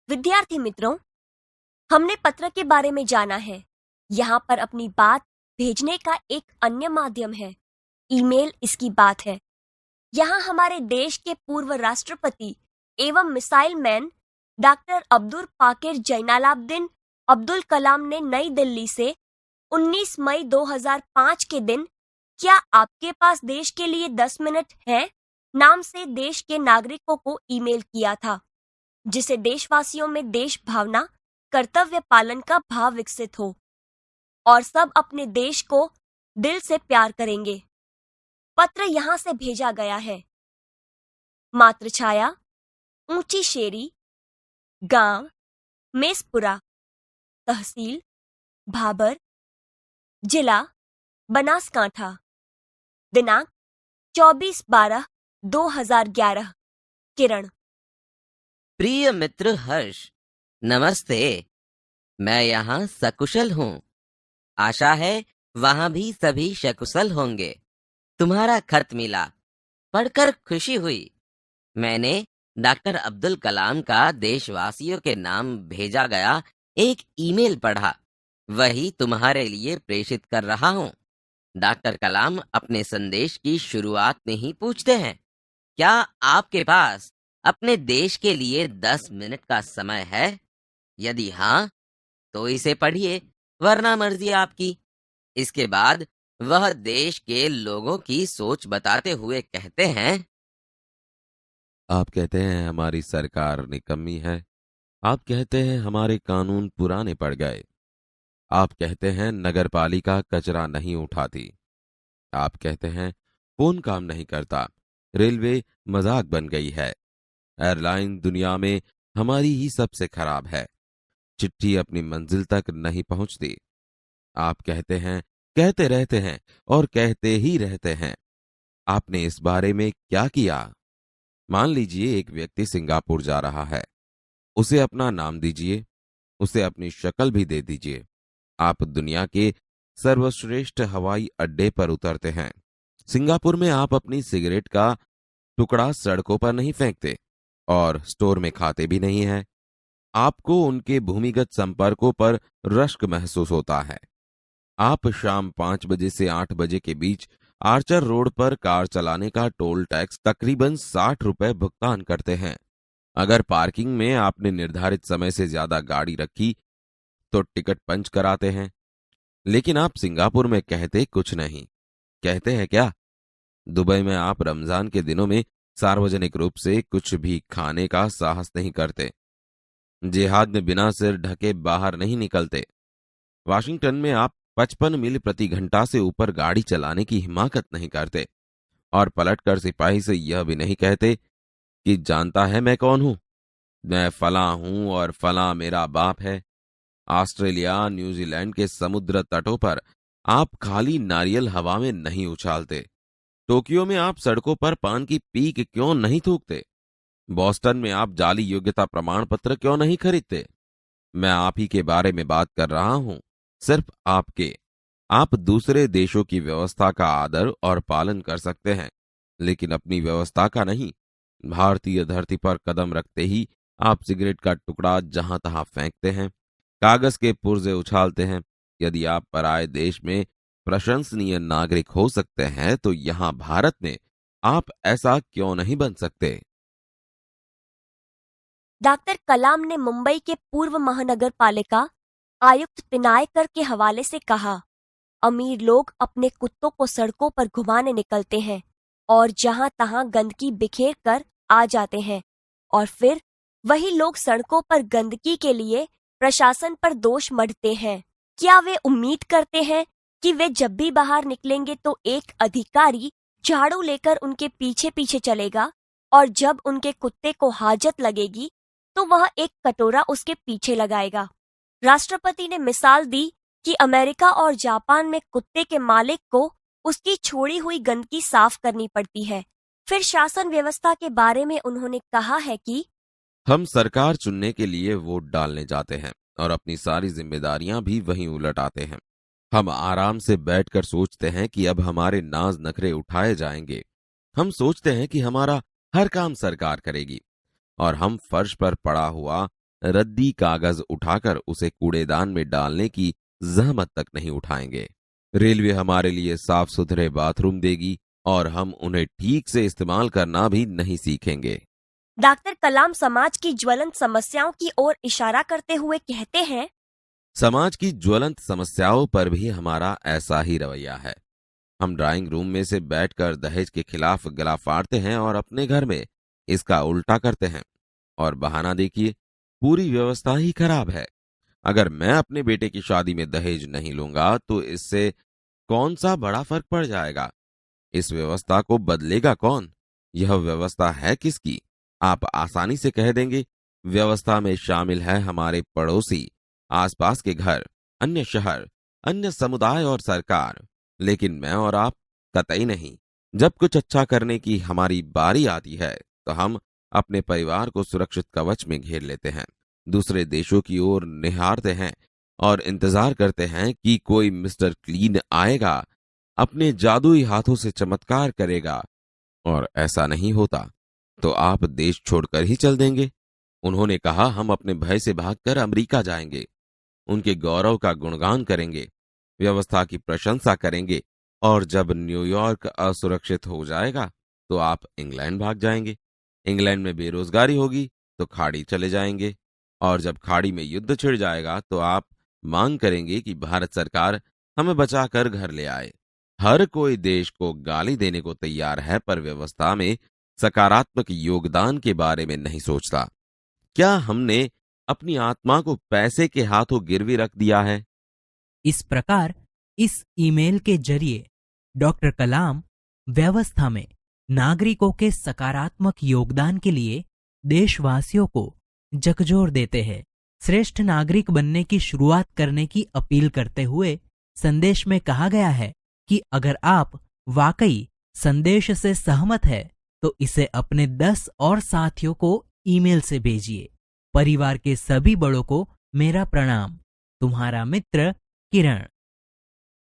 विद्यार्थी मित्रों, हमने पत्र के बारे में जाना है। यहाँ पर अपनी बात भेजने का एक अन्य माध्यम है। ईमेल इसकी बात है। यहाँ हमारे देश के पूर्व राष्ट्रपति एवं missile man doctor Abdul Pakir Jainulabdeen Abdul Kalam ने नई दिल्ली से 19 मई 2005 के दिन "क्या आपके पास देश के लिए 10 मिनट हैं?" नाम से देश के नागरिकों को ईमेल किया था, जिसे देशवासियों में देश भावना, कर्तव्य पालन का भाव विकसित हो और सब अपने देश को दिल से प्यार करेंगे। पत्र यहाँ से भेजा गया है। मातृछाया, ऊंची शेरी, गांव मेसपुरा, तहसील भाबर, जिला बनासकांठा, दिनांक 24/12/2011। किरण। प्रिय मित्र हर्ष, नमस्ते। मैं यहाँ सकुशल हूँ। आशा है वहाँ भी सभी सकुशल होंगे। तुम्हारा खत मिला, पढ़कर खुशी हुई। मैंने डॉक्टर अब्दुल कलाम का देशवासियों के नाम भेजा गया एक ईमेल पढ़ा, वही तुम्हारे लिए प्रेषित कर रहा हूँ। डॉक्टर कलाम अपने संदेश की शुरुआत में ही पूछते हैं, क्या आपके पास अपने देश के लिए 10 मिनट का समय है? यदि हाँ, तो इसे पढ़िए, वरना मर्जी आपकी। इसके बाद वह देश के लोगों की सोच बताते हुए कहते हैं, आप कहते हैं हमारी सरकार निकम्मी है। आप कहते हैं हमारे कानून पुराने पड़ गए। आप कहते हैं नगरपालिका कचरा नहीं उठाती। आप कहते हैं फोन काम नहीं करता। रेलवे मजाक बन गई है। एयरलाइन दुनिया में हमारी ही सबसे खराब है। चिट्ठी अपनी मंजिल तक नहीं पहुंचती। आप कहते हैं, कहते रहते हैं और कहते ही रहते हैं। आपने इस बारे में क्या किया? मान लीजिए एक व्यक्ति सिंगापुर जा रहा है। उसे अपना नाम दीजिए, उसे अपनी शक्ल भी दे दीजिए। आप दुनिया के सर्वश्रेष्ठ हवाई अड्डे पर उतरते हैं। सिंगापुर में आप अपनी सिगरेट का टुकड़ा सड़कों पर नहीं फेंकते और स्टोर में खाते भी नहीं है। आपको उनके भूमिगत संपर्कों पर रश्क महसूस होता है। आप शाम 5 बजे से 8 बजे के बीच आर्चर रोड पर कार चलाने का टोल टैक्स तकरीबन 60 रुपए भुगतान करते हैं। अगर पार्किंग में आपने निर्धारित समय से ज्यादा गाड़ी रखी तो टिकट पंच कराते हैं। लेकिन आप सिंगापुर में कहते कुछ नहीं। कहते हैं क्या? दुबई में आप रमजान के दिनों में सार्वजनिक रूप से कुछ भी खाने का साहस नहीं करते। जिहाद में बिना सिर ढके बाहर नहीं निकलते। वाशिंगटन में आप 55 मील प्रति घंटा से ऊपर गाड़ी चलाने की हिमाकत नहीं करते और पलटकर सिपाही से यह भी नहीं कहते कि जानता है मैं कौन हूं, मैं फलां हूं और फलां मेरा बाप है। ऑस्ट्रेलिया, न्यूजीलैंड के समुद्र तटों पर आप खाली नारियल हवा में नहीं उछालते। टोक्यो में आप सड़कों पर पान की पीक क्यों नहीं थूकते? बॉस्टन में आप जाली योग्यता प्रमाण पत्र क्यों नहीं खरीदते? मैं आप ही के बारे में बात कर रहा हूं, सिर्फ आपके। आप दूसरे देशों की व्यवस्था का आदर और पालन कर सकते हैं, लेकिन अपनी व्यवस्था का नहीं। भारतीय धरती पर कदम रखते ही आप सिगरेट का टुकड़ा जहां तहां फेंकते हैं, कागज के पुर्जे उछालते हैं। यदि आप पराये देश में प्रशंसनीय नागरिक हो सकते हैं तो यहां भारत में आप ऐसा क्यों नहीं बन सकते? डॉक्टर कलाम ने मुंबई के पूर्व महानगर पालिका आयुक्त पिनायकर के हवाले से कहा, अमीर लोग अपने कुत्तों को सड़कों पर घुमाने निकलते हैं और जहां तहां गंदगी बिखेर कर आ जाते हैं और फिर वही लोग सड़कों पर गंदगी के लिए प्रशासन पर दोष मढ़ते हैं। क्या वे उम्मीद करते हैं कि वे जब भी बाहर निकलेंगे तो एक अधिकारी झाड़ू लेकर उनके पीछे पीछे चलेगा और जब उनके कुत्ते को हाजत लगेगी तो वह एक कटोरा उसके पीछे लगाएगा? राष्ट्रपति ने मिसाल दी कि अमेरिका और जापान में कुत्ते के मालिक को उसकी छोड़ी हुई गंदगी साफ करनी पड़ती है। फिर शासन व्यवस्था के बारे में उन्होंने कहा है कि हम सरकार चुनने के लिए वोट डालने जाते हैं और अपनी सारी जिम्मेदारियां भी वहीं उलट आते हैं। हम आराम से बैठकर सोचते हैं कि अब हमारे नाज नखरे उठाए जाएंगे। हम सोचते हैं कि हमारा हर काम सरकार करेगी और हम फर्श पर पड़ा हुआ रद्दी कागज उठाकर उसे कूड़ेदान में डालने की जहमत तक नहीं उठाएंगे। रेलवे हमारे लिए साफ सुथरे बाथरूम देगी और हम उन्हें ठीक से इस्तेमाल करना भी नहीं सीखेंगे। डॉक्टर कलाम समाज की ज्वलंत समस्याओं की ओर इशारा करते हुए कहते हैं, समाज की ज्वलंत समस्याओं पर भी हमारा ऐसा ही रवैया है। हम ड्राइंग रूम में से बैठकर दहेज के खिलाफ गला फाड़ते हैं और अपने घर में इसका उल्टा करते हैं। और बहाना देखिए, पूरी व्यवस्था ही खराब है। अगर मैं अपने बेटे की शादी में दहेज नहीं लूंगा तो इससे कौन सा बड़ा फर्क पड़ जाएगा? इस व्यवस्था को बदलेगा कौन? यह व्यवस्था है किसकी? आप आसानी से कह देंगे, व्यवस्था में शामिल है हमारे पड़ोसी, आसपास के घर, अन्य शहर, अन्य समुदाय और सरकार। लेकिन मैं और आप कतई नहीं। जब कुछ अच्छा करने की हमारी बारी आती है तो हम अपने परिवार को सुरक्षित कवच में घेर लेते हैं, दूसरे देशों की ओर निहारते हैं और इंतजार करते हैं कि कोई मिस्टर क्लीन आएगा, अपने जादुई हाथों से चमत्कार करेगा। और ऐसा नहीं होता तो आप देश छोड़कर ही चल देंगे। उन्होंने कहा, हम अपने भय से भागकर अमेरिका जाएंगे, उनके गौरव का गुणगान करेंगे, व्यवस्था की प्रशंसा करेंगे, और जब न्यूयॉर्क असुरक्षित हो जाएगा तो आप इंग्लैंड भाग जाएंगे। इंग्लैंड में बेरोजगारी होगी तो खाड़ी चले जाएंगे, और जब खाड़ी में युद्ध छिड़ जाएगा तो आप मांग करेंगे कि भारत सरकार हमें बचाकर घर ले आए। हर कोई देश को गाली देने को तैयार है, पर व्यवस्था में सकारात्मक योगदान के बारे में नहीं सोचता। क्या हमने अपनी आत्मा को पैसे के हाथों गिरवी रख दिया है? इस प्रकार इस ईमेल के जरिए डॉक्टर कलाम व्यवस्था में नागरिकों के सकारात्मक योगदान के लिए देशवासियों को झकझोर देते हैं। श्रेष्ठ नागरिक बनने की शुरुआत करने की अपील करते हुए संदेश में कहा गया है कि अगर आप वाकई संदेश से सहमत है तो इसे अपने 10 और साथियों को ईमेल से भेजिए। परिवार के सभी बड़ों को मेरा प्रणाम। तुम्हारा मित्र किरण।